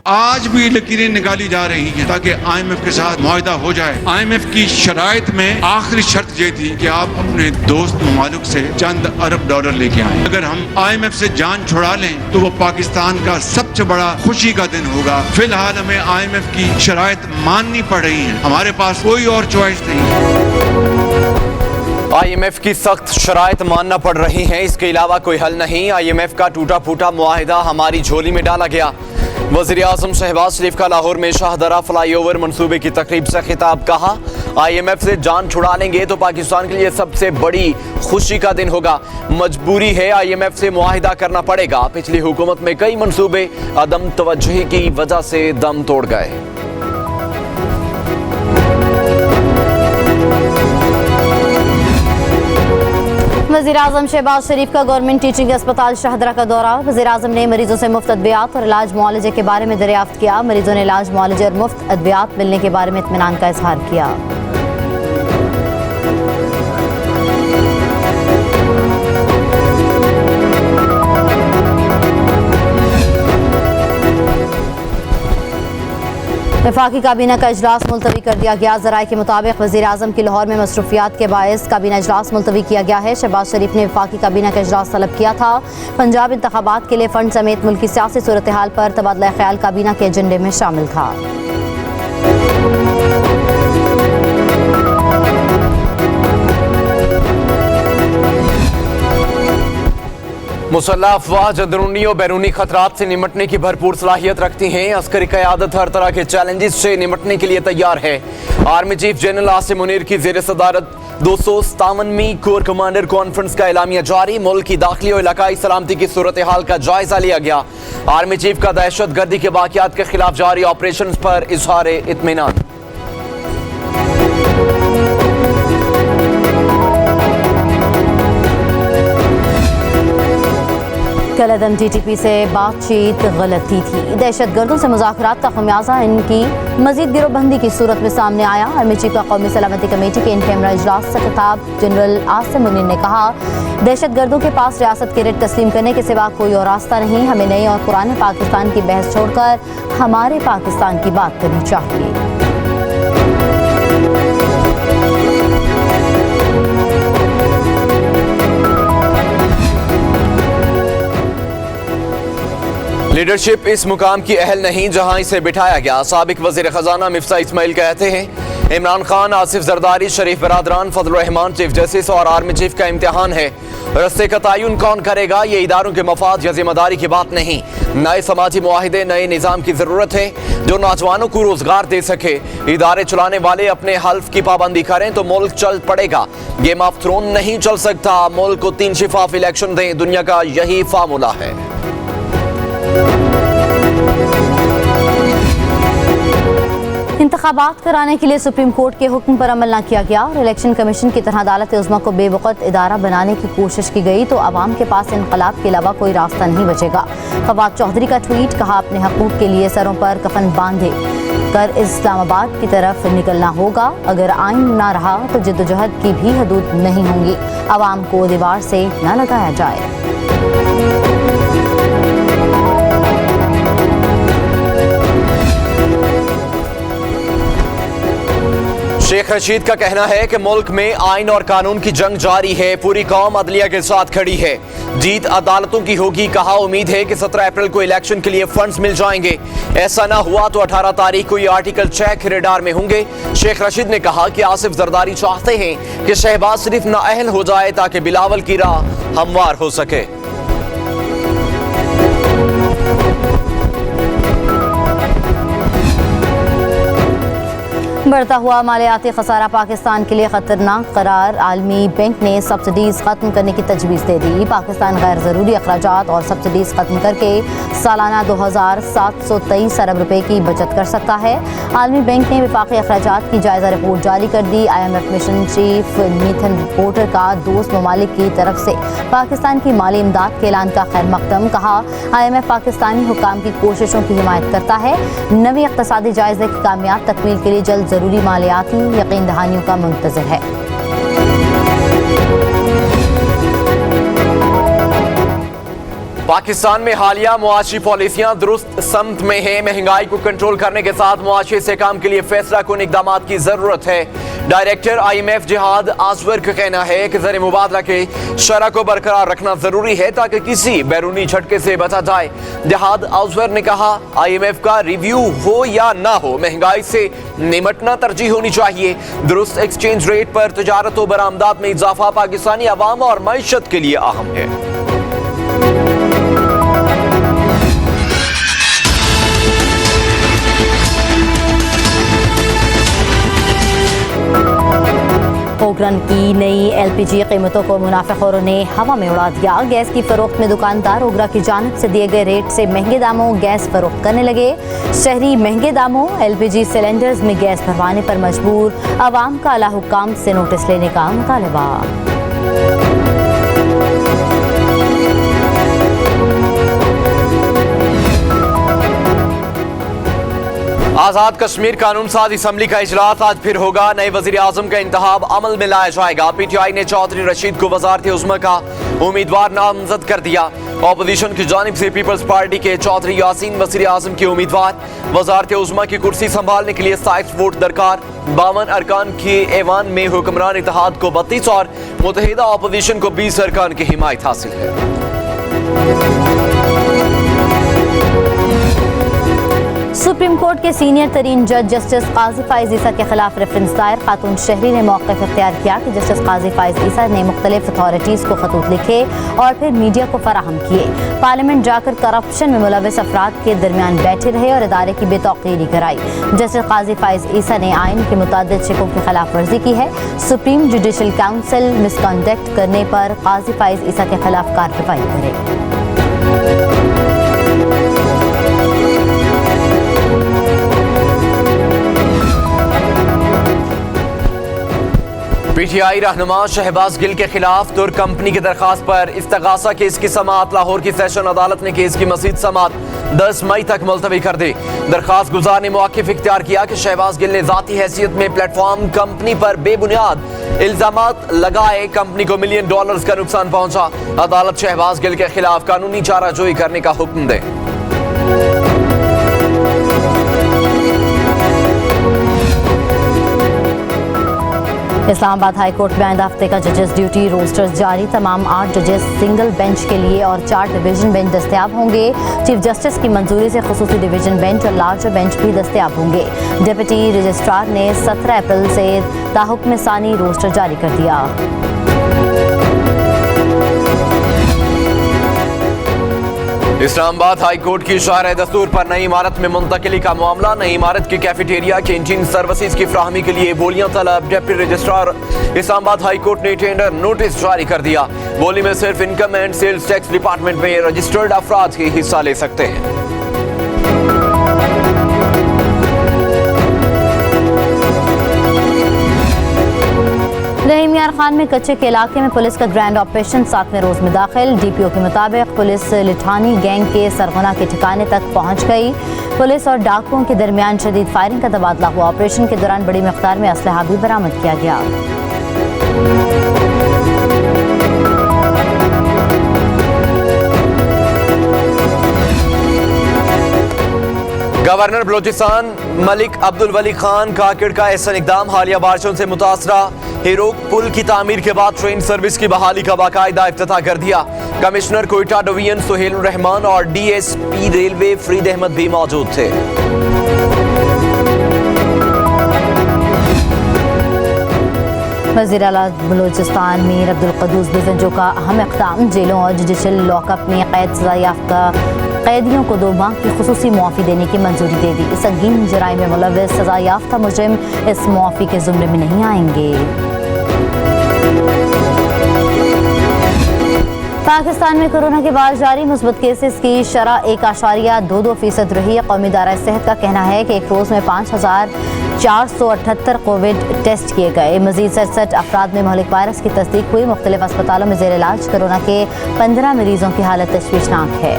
आज भी लकीरें निकाली जा रही हैं ताकि IMF के साथ मुआहदा हो जाए। IMF की शराइत में आखिरी शर्त ये थी कि आप अपने दोस्त ममालिक से चंद अरब डॉलर लेके आए। अगर हम IMF से जान छुड़ा लें तो वो पाकिस्तान का सबसे बड़ा खुशी का दिन होगा। फिलहाल हमें IMF की शराइत माननी पड़ रही है, हमारे पास कोई और चॉइस नहीं है। IMF की सख्त शराइत मानना पड़ रही हैं, इसके अलावा कोई हल नहीं। IMF का टूटा फूटा मुआहिदा हमारी झोली में डाला गया। वज़ीर आज़म शहबाज शरीफ का लाहौर में शाहदरा फ्लाईओवर मंसूबे की तकरीब से खिताब। कहा IMF से जान छुड़ा लेंगे तो पाकिस्तान के लिए सबसे बड़ी खुशी का दिन होगा। मजबूरी है, IMF से मुआहिदा करना पड़ेगा। पिछली हुकूमत में कई मंसूबे अदम तवज्जुही की वजह से दम तोड़ गए। वज़ीर आज़म शहबाज शरीफ का गवर्नमेंट टीचिंग अस्पताल शाहदरा का दौरा। वज़ीर आज़म ने मरीजों से मुफ्त अद्वियात और इलाज मुआलजे के बारे में दरियाफ्त किया। मरीजों ने इलाज मुआलजे और मुफ्त अद्वियात मिलने के बारे में इत्मीनान का इजहार किया। वफाकी काबीना का इजलास मुलतवी कर दिया गया। ज़राए के मुताबिक वज़ीर आज़म की लाहौर में मसरूफियात के बायस काबीना इजलास मुलतवी किया गया है। शहबाज शरीफ ने वफाकी काबीना का इजलास तलब किया था। पंजाब इंतखाबात के लिए फंड समेत मुल्क की सियासी सूरत हाल पर तबादला ख्याल काबीना के एजेंडे में शामिल था। मुसल्लह अफवाह अंदरूनी और बैरूनी खतरात से निमटने की भरपूर सलाहियत रखती हैं। अस्करी क़यादत हर तरह के चैलेंजेस से निमटने के लिए तैयार है। Army chief general Asim Munir की ज़ेर सदारत 257वीं कोर कमांडर कॉन्फ्रेंस का एलामिया जारी। मुल्क की दाखिली और इलाकाई सलामती की सूरत हाल का जायजा लिया गया। आर्मी चीफ का दहशत गर्दी के वाक़यात के खिलाफ जारी ऑपरेशन पर इजहार इत्मीनान। कलअदम TTP से बातचीत गलती थी। दहशत गर्दों से मुज़ाकरात का खमियाजा इनकी मजीद गिरोहबंदी की सूरत में सामने आया। आर्मी चीफ का कौमी सलामती कमेटी के इन कैमरा इजलास से खिताब जनरल आसिम मुनीर ने कहा, दहशत गर्दों के पास रियासत के रेट तस्लीम करने के सिवा कोई और रास्ता नहीं। हमें नए और पुराने पाकिस्तान की बहस छोड़कर हमारे पाकिस्तान की बात करनी चाहिए। लीडरशिप इस मुकाम की अहल नहीं जहां इसे बिठाया गया। साबिक वजीर खजाना मिफ्ता इस्माइल कहते हैं, इमरान खान, आसिफ जरदारी, शरीफ बरादरान, फजल रहमान चीफ जस्टिस और आर्मी चीफ का इम्तिहान है। रस्ते का तयन कौन करेगा, ये इदारों के मफाद या जिम्मेदारी की बात नहीं। नए समाजी मुआहिदे, नए निज़ाम की ज़रूरत है जो नौजवानों को रोजगार दे सके। इदारे चलाने वाले अपने हल्फ की पाबंदी करें तो मुल्क चल पड़ेगा। गेम ऑफ थ्रोन नहीं चल सकता। मुल्क को 3 शिफाफ इलेक्शन दें, दुनिया का यही फार्मूला है। इंतखाबात कराने के लिए सुप्रीम कोर्ट के हुक्म पर अमल न किया गया और इलेक्शन कमीशन की तरह अदालत उज़्मा को बेवकूफ़ इदारा बनाने की कोशिश की गई तो आवाम के पास इनकलाब के अलावा कोई रास्ता नहीं बचेगा। फवाद चौधरी का ट्वीट, कहा अपने हकूक़ के लिए सरों पर कफन बांधे कर इस्लामाबाद की तरफ निकलना होगा। अगर आइन ना रहा तो जिद्दोजहद की भी हदूद नहीं होंगी। आवाम को दीवार से न लगाया जाए। शेख रशीद का कहना है कि मुल्क में आइन और कानून की जंग जारी है। पूरी कौम अदलिया के साथ खड़ी है। जीत अदालतों की होगी। कहा उम्मीद है कि 17 अप्रैल को इलेक्शन के लिए फंड्स मिल जाएंगे। ऐसा ना हुआ तो 18 तारीख को ये आर्टिकल 6 रेडार में होंगे। शेख रशीद ने कहा कि आसिफ जरदारी चाहते हैं कि शहबाज शरीफ नाअहल हो जाए ताकि बिलावल की राह हमवार हो सके। बढ़ता हुआ मालियाती खसारा पाकिस्तान के लिए खतरनाक करार। आलमी बैंक ने सब्सिडीज खत्म करने की तजवीज़ दे दी। पाकिस्तान गैर ज़रूरी अखराजात और सब्सिडीज खत्म करके सालाना 2723 अरब रुपए की बचत कर सकता है। आलमी बैंक ने वफाकी अखराजात की जायज़ा रिपोर्ट जारी कर दी। IMF मिशन चीफ नीथन पोर्टर का दोस्त ममालिक की तरफ से पाकिस्तान की माली इमदाद के ऐलान का खैर मकदम। कहा IMF पाकिस्तानी हुक्काम की कोशिशों की हिमायत करता है। नवी इक़्तिसादी जायज़े की कामयाब तकमील के लिए जल्द ज़रूरी मालियाती यकीन दहानियों का मुंतज़िर है। पाकिस्तान में हालिया मुआशी पॉलिसियां दुरुस्त समत में है। महंगाई को कंट्रोल करने के साथ मुआशी इस्तेहकाम के लिए फैसला कुन इकदाम की जरूरत है। डायरेक्टर IMF जिहाद आजवर का कहना है कि ज़र मुबादला के शरह को बरकरार रखना जरूरी है ताकि किसी बैरूनी झटके से बचा जाए। जिहाद आजवर ने कहा, IMF का रिव्यू हो या ना हो, महंगाई से निमटना तरजीह होनी चाहिए। दुरुस्त एक्सचेंज रेट पर तजारत और बरामदात में इजाफा पाकिस्तानी अवाम और मईशत के लिए अहम है। पोखरण की नई LPG कीमतों को मुनाफिखोरों ने हवा में उड़ा दिया। गैस की फरोख्त में दुकानदार ओगरा की जानिब से दिए गए रेट से महंगे दामों गैस फरोख्त करने लगे। शहरी महंगे दामों LPG सिलेंडर्स में गैस भरवाने पर मजबूर। अवाम का आला हुक्काम से नोटिस लेने का मुतालबा। आजाद कश्मीर कानून साज असम्बली का इजलास आज फिर होगा। नए वजीर आजम का इंतखाब अमल में लाया जाएगा। PTI ने चौधरी रशीद को वजारत उज़्मा का उम्मीदवार नामजद कर दिया। अपोजिशन की जानिब से पीपल्स पार्टी के चौधरी यासीन वजीर आजम के उम्मीदवार। वजारत उज़्मा की कुर्सी संभालने के लिए 27 वोट दरकार। 52 अरकान के ऐवान में हुक्मरान इत्तेहाद को 32 और मुत्तहिदा अपोजिशन को 20 अरकान की हिमायत हासिल है। सुप्रीम कोर्ट के सीनियर तरीन जज जस्टिस काजी फाइज ईसा के खिलाफ रेफरेंस दायर। खातून शहरी ने मौक़िफ़ इख्तियार किया कि जस्टिस काजी फाइज ईसा ने मुख्तलिफ अथॉरिटीज़ को खतूत लिखे और फिर मीडिया को फराहम किए। पार्लियामेंट जाकर करप्शन में मुलविस अफराद के दरमियान बैठे रहे और इदारे की बेतौकीरी कराई। जस्टिस काजी फाइज ईसा ने आइन के मुतादिद शिकों की खिलाफ वर्जी की है। सुप्रीम जुडिशल काउंसिल मिसकंडक्ट करने पर काजी फाइज ईसा के खिलाफ कार्रवाई करे। PTI रहनुमा शहबाज गिल के खिलाफ तुर्क कंपनी की दरखास्त पर इस्तगासा केस की समाअत। लाहौर की सेशन अदालत ने केस की मजीद समाअत 10 मई तक मुलतवी कर दी। दरखास्त गुजार ने मौक़िफ़ इख्तियार किया कि शहबाज गिल ने ज़ाती हैसियत में प्लेटफॉर्म कंपनी पर बेबुनियाद इल्जामात लगाए। कंपनी को $1 मिलियन का नुकसान पहुंचा। अदालत शहबाज गिल के खिलाफ कानूनी चाराजोई करने का हुक्म दे। इस्लामाबाद हाई कोर्ट में आइंदा हफ्ते का जजेस ड्यूटी रोस्टर जारी। तमाम 8 जजेस सिंगल बेंच के लिए और 4 डिवीजन बेंच दस्तयाब होंगे। चीफ जस्टिस की मंजूरी से खुसूसी डिवीजन बेंच और लार्जर बेंच भी दस्तयाब होंगे। डिप्टी रजिस्ट्रार ने 17 अप्रैल से ताहुक्म सानी रोस्टर जारी कर दिया। इस्लामाबाद हाई कोर्ट की शारह दस्तूर पर नई इमारत में मुंतकिली का मामला। नई इमारत की कैफेटेरिया कैंटीन सर्विसेज की फ्राहमी के लिए बोलियां तलब। Deputy registrar Islamabad high court ने टेंडर नोटिस जारी कर दिया। बोली में सिर्फ income and sales tax department में रजिस्टर्ड अफराद ही हिस्सा ले सकते हैं। रहीम यार खान में कच्चे के इलाके में पुलिस का ग्रैंड ऑपरेशन 7वें रोज में दाखिल। DPO के मुताबिक पुलिस लिठानी गैंग के सरगना के ठिकाने तक पहुंच गई। पुलिस और डाकुओं के दरमियान शदीद फायरिंग का तबादला हुआ। ऑपरेशन के दौरान बड़ी मिकदार में असलहा भी बरामद किया गया। गवर्नर बलोचिस्तान मलिक अब्दुल वली खान काकिड़ का ऐसा इकदाम हालिया बारिशों से मुतासरा। हिरोक पुल की तामीर के बाद ट्रेन सर्विस की बहाली का बाकायदा इफ्तिताह कर दिया। कमिश्नर कोयटा डिवीजन सुहेल रहमान और DSP रेलवे फरीद अहमद भी मौजूद थे। वज़ीर आला बलोचिस्तान मीर अब्दुल क़ुद्दूस बेज़ंजो का अहम इक़दाम। जेलों और जुडिशल लॉकअप में कैद सज़ा याफ्ता कैदियों को 2 माह की खुसूसी मुआफ़ी देने की मंजूरी दे दी। संगीन जराइम में मुलव्वस सज़ा याफ्ता मुजरिम इस मुआफ़ी के ज़ुमरे में नहीं आएंगे। पाकिस्तान में कोरोना के बाद जारी मुस्बत केसेस की शरह 1.22% रही। कौमी इदारा सेहत का कहना है कि एक रोज़ में 5478 कोविड टेस्ट किए गए। मजीद 67 अफराद में महलिक वायरस की तस्दीक हुई। मुख्तलिफ अस्पतालों में ज़ेर इलाज कोरोना के 15 मरीजों की हालत तशवीशनाक है।